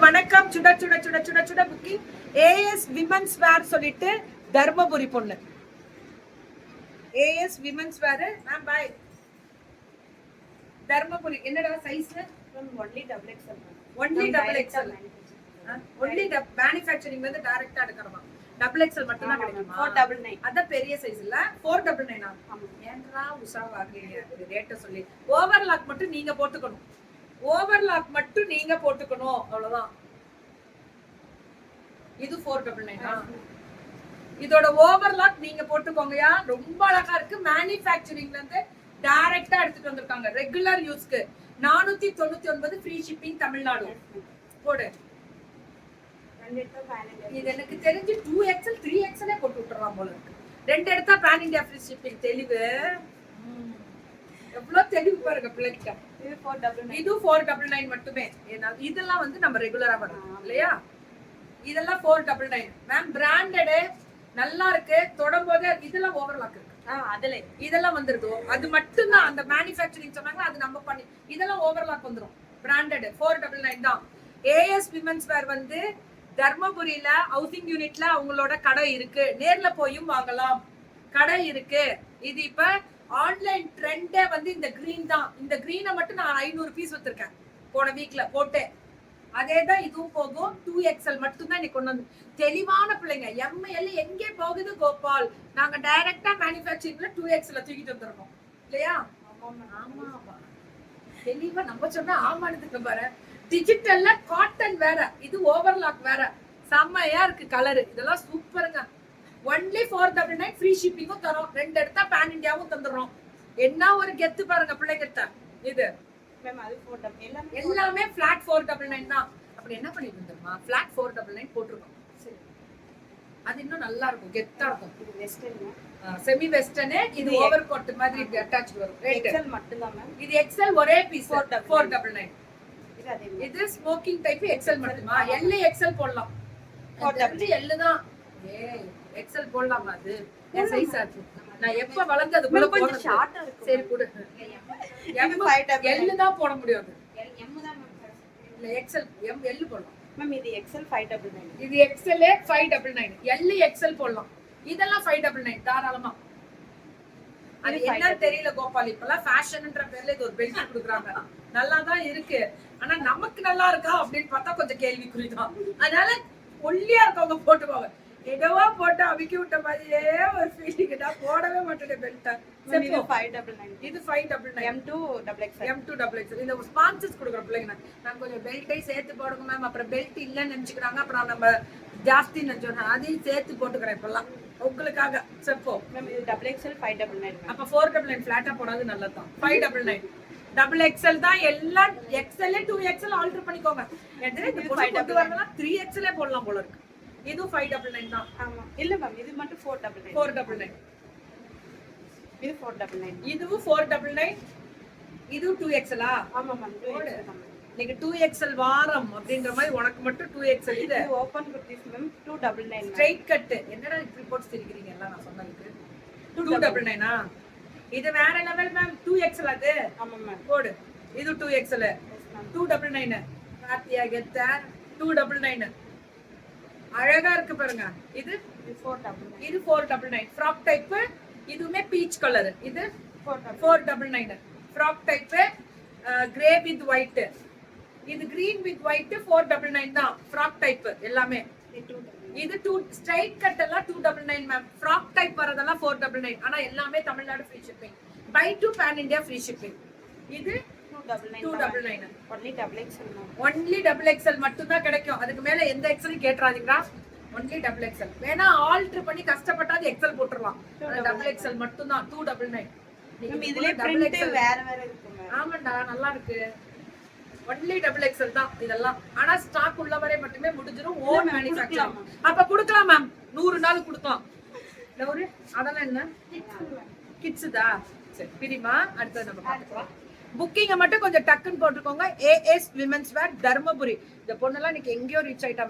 வணக்கம். சுட சுட சுட சுட சுட புக்கிங். ஏஎஸ் விமன்ஸ் வேர் சொல்லிட்டு தர்மபுரி பொண்ணு. ஏஎஸ் விமன்ஸ் வேர் மேம் பாய். தர்மபுரி என்னடா size? Only double XL. Only double XL. Only manufacturing வந்து டைரக்டா எடுக்கறமா. டபுள் எக்ஸ்எல் மட்டும் தான் கிடைக்குமா? 499. அத பெரிய சைஸ் இல்ல. 499. ஆமா. ஏன்டா உசாவாகறீங்க ரேட்ட சொல்லி. ஓவர்லாக் மட்டும் நீங்க போட்டுக்கணும். ஓவர்லாக் மட்டும் நீங்க போட்டுக்கணும் அவ்வளவுதான். இது 499. இதோட ஓவர்லாக் நீங்க போட்டுக்கோங்கயா. ரொம்ப அழகா இருக்கு. மேனுஃபேக்சரிங்ல இருந்து டைரக்டா எடுத்துட்டு வந்திருக்காங்க. ரெகுலர் யூஸ்க்கு 499 ஃப்ரீ ஷிப்பிங் தமிழ்நாடு. போடு. இது எனக்கு தெரிஞ்சு 2XL 3XL போட்டு விட்டுறலாம் போல இருக்கு. ரெண்டு எடுத்தா பேன் இந்தியா ஃப்ரீ ஷிப்பிங். தெளிவு எவ்வளவு தெளிவு பாருங்க பிள்ளைகிட்ட. இது 499 மட்டுமே. இதெல்லாம் வந்து நம்ம ரெகுலரா வரும் இல்லையா? இதெல்லாம் 499 மேம். பிராண்டட் நல்லா இருக்கு. தொடும்போது இதெல்லாம் ஓவர்லாக் இருக்கு. அதுல இதெல்லாம் வந்துருதோ அது மட்டும் தான். அந்த மேனுஃபேக்சரிங் சொன்னாங்க அது நம்ம பண்ணி. இதெல்லாம் ஓவர்லாக் வந்துரும். பிராண்டட் 499 தான். ஏஎஸ் விமன்ஸ் வேர் வந்து தர்மபுரியில ஹவுசிங் யூனிட்ல அவங்களோட கடை இருக்கு. நேர்ல போயும் வாங்கலாம். கடை இருக்கு. இது இப்ப ஆன்லைன் ட்ரெண்டே வந்து இந்த கிரீன் தான். இந்த கிரீனை மட்டும் நான் 500 பீஸ் வச்சிருக்கேன் போன வீக்ல போட்டேன். அதேதான் இதுவும் போகும். 2XL மட்டும் தான் இன்னைக்கு கொண்டு வந்து. தெளிவான பிள்ளைங்க. ML எங்கே போகுது கோபால்? நாங்க டைரக்டா மேனுஃபேக்சரிங்ல 2XL தூக்கிட்டு வந்துருக்கோம் இல்லையா? ஆமா தெளிவா நம்ம சொன்னா ஆமானதுக்கு பாரு. டிஜிட்டல்ல காட்டன் வேற, இது ஓவர்லாக் வேற. செம்மையா இருக்கு கலர். இதெல்லாம் சூப்பருங்க. ஒன்லி 499 ஃப்ரீ ஷிப்பிங்கும் தரோம். ரெண்டு எடுத்தா பேன் இந்தியாவும் தந்துடுறோம். என்ன ஒரு கெத்து பாருங்க பிள்ளைகிட்ட. இது எல்லாமே பிளாட் 499 தான். அப்படி என்ன பண்ணிட்டு இருந்தோமா? பிளாட் 499 போட்டுருக்கோம். அது இன்னும் நல்லா இருக்கும். கெத்தா இருக்கும். இது வெஸ்டர்ன், செமி வெஸ்டர்ன். இது ஓவர் கோட் மாதிரி அட்டாச் வரும். எக்ஸ்எல் மட்டும் தான் மேம். இது எக்ஸ்எல் ஒரே பீஸ் 499. இது அதே இது ஸ்மோக்கிங் டைப் எக்ஸ்எல் மட்டுமா? எல் எக்ஸ்எல் போடலாம். 499 எல் தான். ஏய் எக்ஸ்எல் போடலாமா? அது என் சைஸ் ஆச்சு. நான் எப்ப வளர்ந்ததுக்குள்ள கொஞ்சம் ஷார்ட்டா இருக்கு. சரி கொடு. எல் தான் போட முடியாது. எம் தான் மேம். இல்ல எக்ஸ்எல் எம் எல் போடலாம் மேம். இது எக்ஸ்எல் 599. இது எக்ஸ்எல் 599. எல் எக்ஸ்எல் போடலாம். இதெல்லாம் 599 தாராளமா. அது என்ன தெரியல கோபால். இப்பெல்லாம் ஃபேஷன்ன்ற பேர்ல இது ஒரு பெல்ட் கொடுக்குறாங்க. நல்லா தான் இருக்கு. ஆனா நமக்கு நல்லா இருக்கா அப்படின்னு பார்த்தா கொஞ்சம் கேள்விக்குறிதான். அதனால ஒல்லியா இருக்கவங்க போட்டுவாங்க. எதவா போட்டு அவிக்கி விட்ட மாதிரியே ஒரு ஃபீலிங். நான் போடவே மாட்டேன் பெல்ட்டை. இது 599. இது 599. M2 XXL. M2 XXL. இந்த ஸ்பான்சர்ஸ் கொடுக்குற பிள்ளைங்க நான் கொஞ்சம் பெல்ட்டை சேர்த்து போடுங்க மேம். அப்புறம் பெல்ட் இல்லைன்னு நினைச்சுக்கிறாங்க. அப்புறம் நம்ம ஜாஸ்தி நினைச்சோம். அதையும் சேர்த்து போட்டுக்கிறேன் இப்பெல்லாம் உங்களுக்காக. Zepho ma'am. இது XXL 599. அப்ப 499 ஃபிளாட்டா போடாது நல்லதான். 599 XXL தான். எல்லாம் XL 2XL ஆல்டர் பண்ணிக்கோங்க. இது 3XL போடலாம் போல இருக்கு. இது 599 தான். ஆமா. இல்ல மேம், இது மட்டும் 499. 499. இது 499. இதுவும் 499. இது 2XL. ஆமா மேம். 2XL தான். நீங்க 2XL வாரம் அப்படின்ற மாதிரி உனக்கு மட்டும் 2XL. இது open kurtis ma'am 299. Straight cut. என்னடா இப்படி போட்டு தெரிக்கிறீங்க எல்லாம் நான் சொன்னதுக்கு. 299. இது வேற லெவல் மேம். 2XL அது. ஆமா மேம். போடு. இது 2XL 299. பாத்தியா கெத்த 299. அழகா இருக்கு பாருங்க. இது 499. இது 499 ஃப்ராக் டைப். இதுவுமே பீச் கலர். இது 499 frock type. Grey with white. இது கிரீன் வித் ஒயிட் 499 தான். ஃப்ராக் டைப் எல்லாமே. இது 2 ஸ்ட்ரைட் கட் எல்லாம் 299 மேம். ஃப்ராக் டைப் வரதெல்லாம் 499. ஆனா எல்லாமே Tamil Nadu free shipping. By to pan India free shipping. இது 299. Only XXL ma'am. Only XXL மட்டும் தான் கிடைக்கும். அதுக்கு மேல எந்த XL கேட்றாதீங்களா? Only XXL. வேணா ஆல்டர் பண்ணி கஷ்டப்பட்டாது XL போட்டுறலாம். XXL மட்டும் தான் 299. மேம் இதுல பிரிண்ட் வேற வேற இருக்கு மேம். ஆமாடா நல்லா இருக்கு. ஒன்லி XXL தான் இதெல்லாம். ஆனா ஸ்டாக் உள்ள வரை மட்டுமே முடிஞ்சிரும். Own manufacturing. அப்ப கொடுக்கலாம் மேம். 100 நாள் கொடுக்கலாம். ஒரு அதெல்லாம் என்ன கிட்ஸ் தான். சரி பிரிமா. அடுத்து நம்ம பார்க்கலாம். புக்கிங்க மட்டும் கொஞ்சம் டக்குன்னு போட்டுக்கோங்க. ஏஎஸ் விமன்ஸ் வேர் தர்மபுரி. இந்த பொண்ணெல்லாம் இன்னைக்கு எங்கேயோ ரீச் ஆயிட்டா.